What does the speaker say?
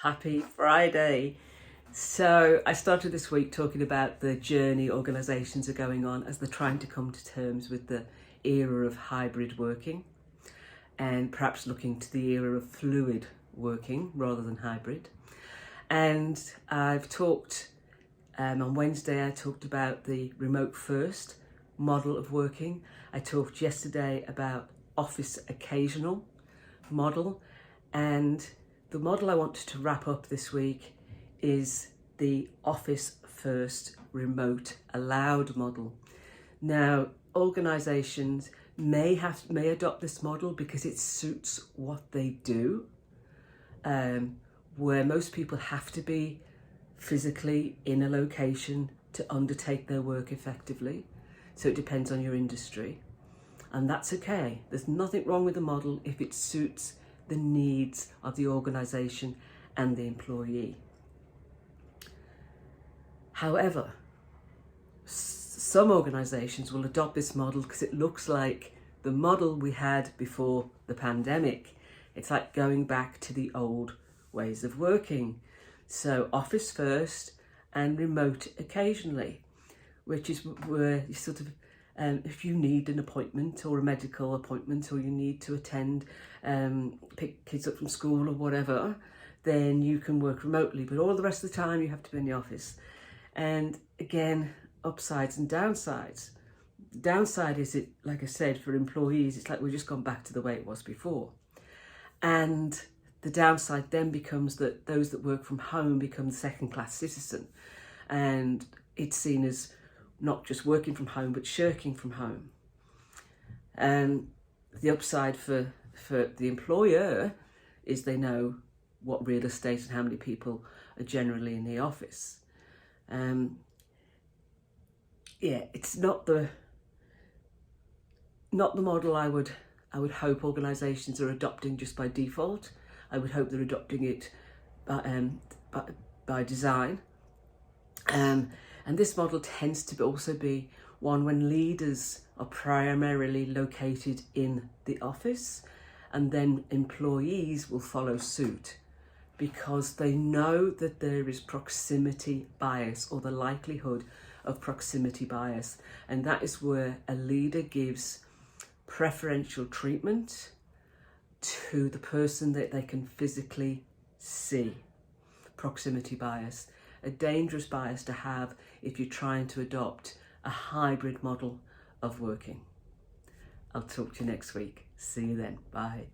Happy Friday. So I started this week talking about the journey organisations are going on as they're trying to come to terms with the era of hybrid working and perhaps looking to the era of fluid working rather than hybrid. And I've talked, on Wednesday I talked about the remote first model of working. I talked yesterday about office occasional model, and the model I wanted to wrap up this week is the office first remote allowed model. Now, organisations may adopt this model because it suits what they do, where most people have to be physically in a location to undertake their work effectively. So it depends on your industry, and that's okay. There's nothing wrong with the model if it suits the needs of the organisation and the employee. However, some organisations will adopt this model because it looks like the model we had before the pandemic. It's like going back to the old ways of working. So office first and remote occasionally, which is where you sort of, if you need an appointment or a medical appointment, or you need to attend, pick kids up from school or whatever, then you can work remotely. But all the rest of the time you have to be in the office. And again, upsides and downsides. The downside is, it, like I said, for employees, it's like we've just gone back to the way it was before. And the downside then becomes that those that work from home become second-class citizen. And it's seen as not just working from home, but shirking from home. And the upside for the employer is they know what real estate and how many people are generally in the office. It's not the model I would hope organisations are adopting just by default. I would hope they're adopting it by design. And this model tends to also be one when leaders are primarily located in the office, and then employees will follow suit because they know that there is proximity bias, or the likelihood of proximity bias. And that is where a leader gives preferential treatment to the person that they can physically see. Proximity bias, a dangerous bias to have if you're trying to adopt a hybrid model of working. I'll talk to you next week. See you then. Bye.